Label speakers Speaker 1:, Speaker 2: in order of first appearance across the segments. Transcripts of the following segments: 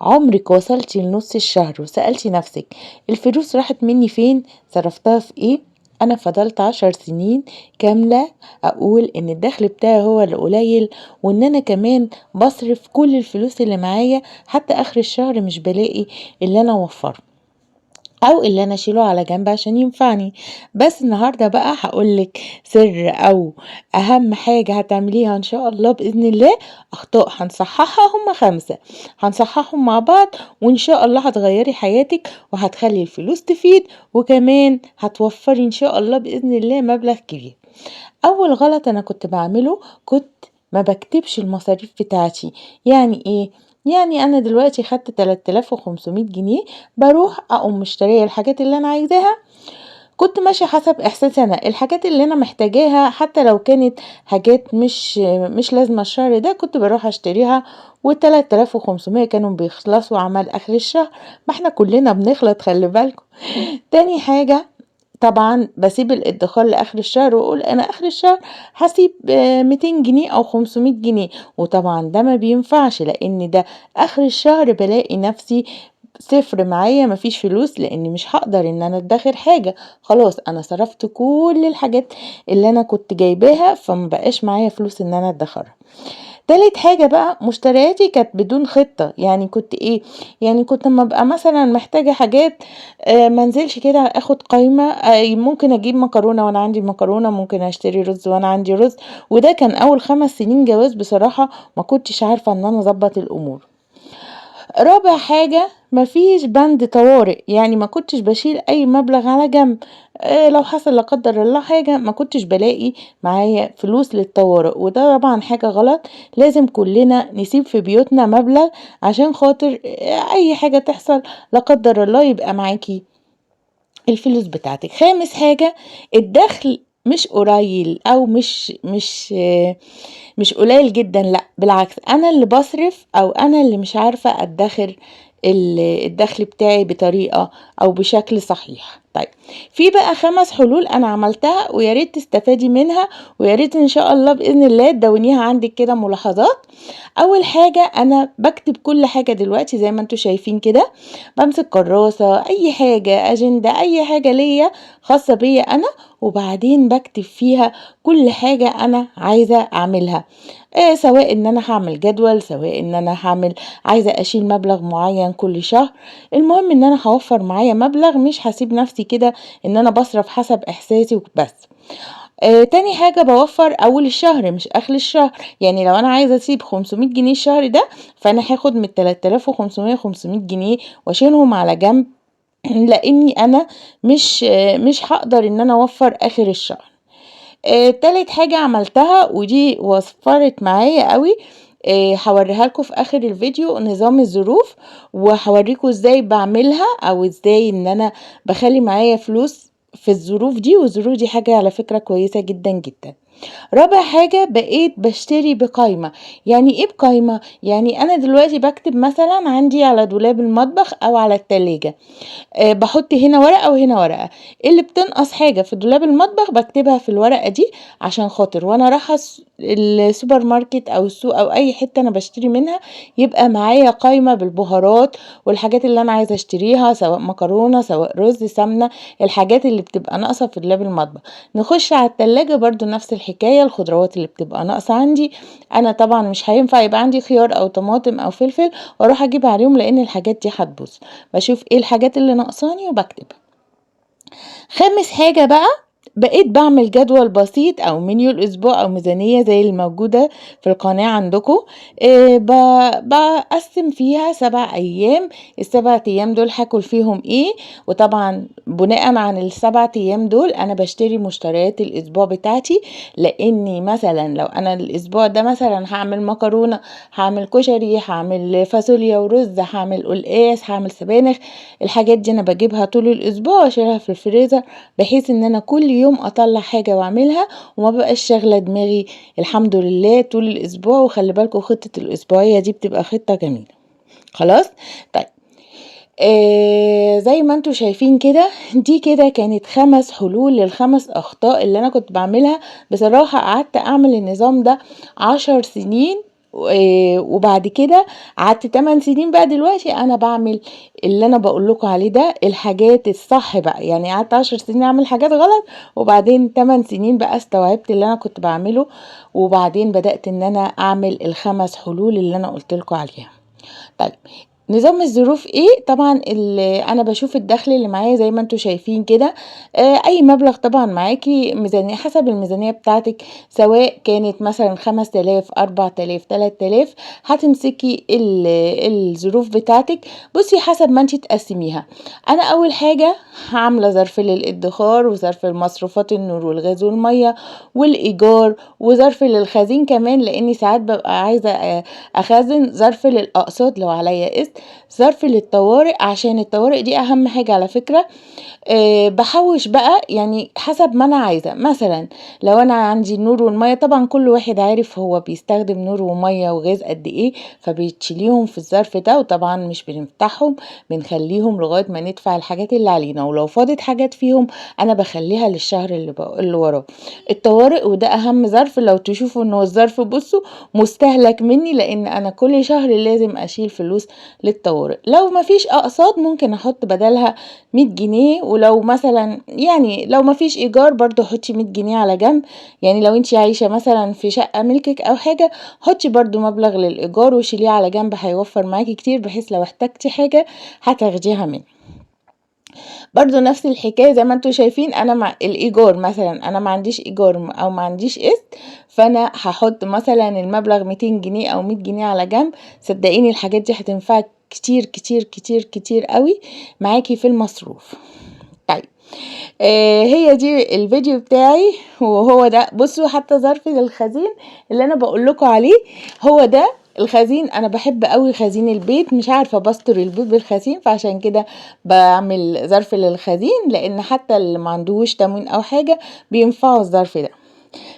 Speaker 1: عمرك وصلتي لنص الشهر وسألتي نفسك الفلوس راحت مني فين؟ صرفتها في ايه؟ انا فضلت 10 سنين كاملة اقول ان الدخل بتاعي هو اللي قليل، وان انا كمان بصرف كل الفلوس اللي معايا حتى اخر الشهر مش بلاقي اللي انا اوفره او اللي انا اشيله على جنب عشان ينفعني. بس النهارده بقى هقولك سر او اهم حاجة هتعمليها ان شاء الله باذن الله. اخطاء هنصححها، هم 5 هنصححهم مع بعض، وان شاء الله هتغيري حياتك وهتخلي الفلوس تفيد، وكمان هتوفري ان شاء الله باذن الله مبلغ كبير. اول غلط انا كنت بعمله، كنت ما بكتبش المصاريف بتاعتي. يعني ايه؟ يعني انا دلوقتي خدت 3500 جنيه، بروح اقوم مشتريه الحاجات اللي انا عايزاها. كنت ماشيه حسب احساسي انا، الحاجات اللي انا محتاجاها حتى لو كانت حاجات مش لازمه الشهر ده كنت بروح اشتريها، وال3500 كانوا بيخلصوا عمل اخر الشهر. ما احنا كلنا بنخلط، خلي بالكم. تاني حاجه، طبعا بسيب الادخار لاخر الشهر، واقول انا اخر الشهر هسيب 200 جنيه او 500 جنيه. وطبعا ده ما بينفعش، لان ده اخر الشهر بلاقي نفسي صفر، معايا مفيش فلوس، لاني مش هقدر ان انا ادخر حاجة. خلاص انا صرفت كل الحاجات اللي انا كنت جايباها، فما بقاش معايا فلوس ان انا ادخرها. تالت حاجة بقى، مشترياتي كانت بدون خطة. يعني كنت ايه؟ يعني كنت لما ابقى مثلا محتاجة حاجات منزلش كده اخد قايمة، ممكن اجيب مكرونة وانا عندي مكرونة، ممكن اشتري رز وانا عندي رز. وده كان اول 5 سنين جواز بصراحة، ما كنتش عارفة ان انا اظبط الامور. رابع حاجة، مفيش بند طوارئ، يعني ما كنتش بشيل اي مبلغ على جنب. لو حصل لا قدر الله حاجة ما كنتش بلاقي معايا فلوس للطوارئ، وده طبعا حاجة غلط. لازم كلنا نسيب في بيوتنا مبلغ عشان خاطر اي حاجة تحصل لا قدر الله يبقى معاكي الفلوس بتاعتك. خامس حاجة، الدخل مش قليل او مش قليل جدا، لا بالعكس، انا اللي بصرف او انا اللي مش عارفة ادخر الدخل بتاعي بطريقة او بشكل صحيح. طيب، في بقى 5 حلول انا عملتها ويا ريت تستفادي منها، ويا ريت ان شاء الله باذن الله تدونيها عندك كده ملاحظات. اول حاجة، انا بكتب كل حاجة دلوقتي زي ما انتوا شايفين كده، بمسك كراسة، اي حاجة، اجندة، اي حاجة ليا خاصة بيا انا، وبعدين بكتب فيها كل حاجة انا عايزة اعملها. سواء ان انا هعمل جدول، سواء ان انا عايزة اشيل مبلغ معين كل شهر. المهم ان انا هوفر معايا مبلغ، مش هسيب نفسي كده ان انا بصرف حسب احساسي وبس. تاني حاجة، بوفر اول الشهر مش اخر الشهر. يعني لو انا عايزة اسيب 500 جنيه الشهر ده، فانا هاخد من 3500 500 جنيه واشيلهم على جنب. لاني انا مش هقدر ان انا اوفر اخر الشهر. تالت حاجة عملتها ودي وفرت معايا قوي، هوريها لكم في اخر الفيديو، نظام الظروف، وهوريكم ازاي بعملها او ازاي ان انا بخلي معايا فلوس في الظروف دي. والظروف دي حاجة على فكرة كويسة جدا جدا. رابع حاجة، بقيت بشتري بقايمة. يعني ايه بقايمة؟ يعني انا دلوقتي بكتب مثلا عندي على دولاب المطبخ او على التلاجة، بحط هنا ورقة وهنا ورقة، اللي بتنقص حاجة في دولاب المطبخ بكتبها في الورقة دي، عشان خاطر وانا رايحة السوبر ماركت او السوق او اي حتة انا بشتري منها، يبقى معايا قائمة بالبهارات والحاجات اللي انا عايزة اشتريها، سواء مكرونة سواء رز سمنة، الحاجات اللي بتبقى ناقصة في دولاب المطبخ. نخش على التلاجة برضو نفس الحكاية، الخضروات اللي بتبقى ناقصة عندي. انا طبعا مش هينفع يبقى عندي خيار او طماطم او فلفل واروح اجيب عليهم، لان الحاجات دي هتبوظ. بشوف ايه الحاجات اللي ناقصاني وبكتبها. خامس حاجة بقى، بقيت بعمل جدول بسيط او منيو الاسبوع او ميزانية زي الموجودة في القناة عندكم. بقسم فيها 7 ايام، ال7 ايام دول هاكل فيهم ايه. وطبعا بناء عن ال7 ايام دول انا بشتري مشتريات الاسبوع بتاعتي. لاني مثلا لو انا الاسبوع ده مثلا هعمل مكرونة، هعمل كشري، هعمل فاصوليا ورز، هعمل قلقاس، هعمل سبانخ، الحاجات دي انا بجيبها طول الاسبوع واشيلها في الفريزر، بحيث ان انا كل يوم اطلع حاجة واعملها وما بقاش شاغلة دماغي الحمد لله طول الاسبوع. وخلي بالكم خطة الاسبوعية دي بتبقى خطة جميلة. خلاص. طيب، زي ما انتوا شايفين كده، دي كده كانت 5 حلول لل5 اخطاء اللي انا كنت بعملها. بصراحة قعدت اعمل النظام ده 10 سنين وبعد كده قعدت 8 سنين بقى دلوقتي انا بعمل اللي انا بقول لكم عليه ده، الحاجات الصح بقى. يعني قعدت 10 سنين اعمل حاجات غلط، وبعدين 8 سنين بقى استوعبت اللي انا كنت بعمله، وبعدين بدأت ان انا اعمل ال5 حلول اللي انا قلت لكم عليها. طيب نظام الظروف ايه؟ طبعا انا بشوف الدخل اللي معايا زي ما انتوا شايفين كده. اي مبلغ طبعا معاكي ميزانية حسب الميزانية بتاعتك، سواء كانت مثلا 5000 4000 3000، هتمسكي الظروف بتاعتك. بصي حسب ما انتي تقسميها. انا اول حاجة عاملة ظرف للادخار، وظرف المصروفات النور والغاز والمية والايجار، وظرف للخزين كمان، لاني ساعات ببقى عايزة اخزن، ظرف للاقساط لو عليا قسط، ظرف للطوارئ عشان الطوارئ دي اهم حاجة على فكرة. بحوش بقى يعني حسب ما انا عايزة. مثلا لو انا عندي النور والمية، طبعا كل واحد عارف هو بيستخدم نور ومية وغاز قد ايه، فبيتشيليهم في الظرف ده، وطبعا مش بنفتحهم، بنخليهم لغاية ما ندفع الحاجات اللي علينا، ولو فاضت حاجات فيهم انا بخليها للشهر اللي وراه. الطوارئ وده اهم ظرف، لو تشوفوا ان هو الظرف بصوا مستهلك مني، لان انا كل شهر لازم اشيل فلوس للطوارئ. لو مفيش اقساط ممكن احط بدلها 100 جنيه، ولو مثلا يعني لو مفيش ايجار برضو حطي 100 جنيه على جنب. يعني لو انتي عايشة مثلا في شقة ملكك او حاجة، حطي برضو مبلغ للايجار وشيليه على جنب، هيوفر معاكي كتير، بحيث لو احتجتي حاجة هتاخديها منه. برضو نفس الحكاية زي ما انتوا شايفين، انا مع الايجار مثلا انا ما عنديش ايجار او ما عنديش قسط، فانا هحط مثلا المبلغ 200 جنيه او 100 جنيه على جنب. صدقيني الحاجات دي هتنفعك كتير كتير كتير كتير قوي معاكي في المصروف. طيب هي دي الفيديو بتاعي، وهو ده بصوا حتى ظرف للخزين اللي انا بقول لكم عليه هو ده. الخزين انا بحب قوي خزين البيت، مش عارفه بستر البيت بالخزين، فعشان كده بعمل ظرف للخزين، لان حتى اللي ما عندوش تموين او حاجه بينفعوا الظرف ده.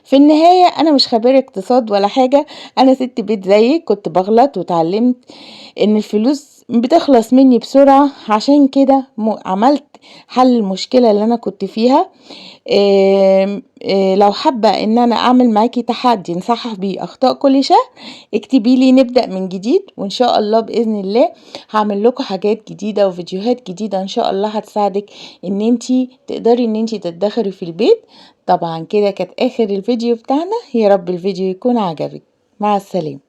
Speaker 1: في النهاية أنا مش خبير اقتصاد ولا حاجة، أنا ست بيت زيك، كنت بغلط وتعلمت إن الفلوس بتخلص مني بسرعة، عشان كده عملت حل المشكلة اللي أنا كنت فيها. لو حابة إن أنا أعمل معاكي تحدي نصحح بيه أخطاء كل شهر، اكتبي لي نبدأ من جديد، وإن شاء الله بإذن الله هعمل لكم حاجات جديدة وفيديوهات جديدة إن شاء الله هتساعدك إن انتي تقدري إن انتي تدخري في البيت. طبعا كده كانت آخر الفيديو بتاعنا، يا رب الفيديو يكون عجبك. مع السلامة.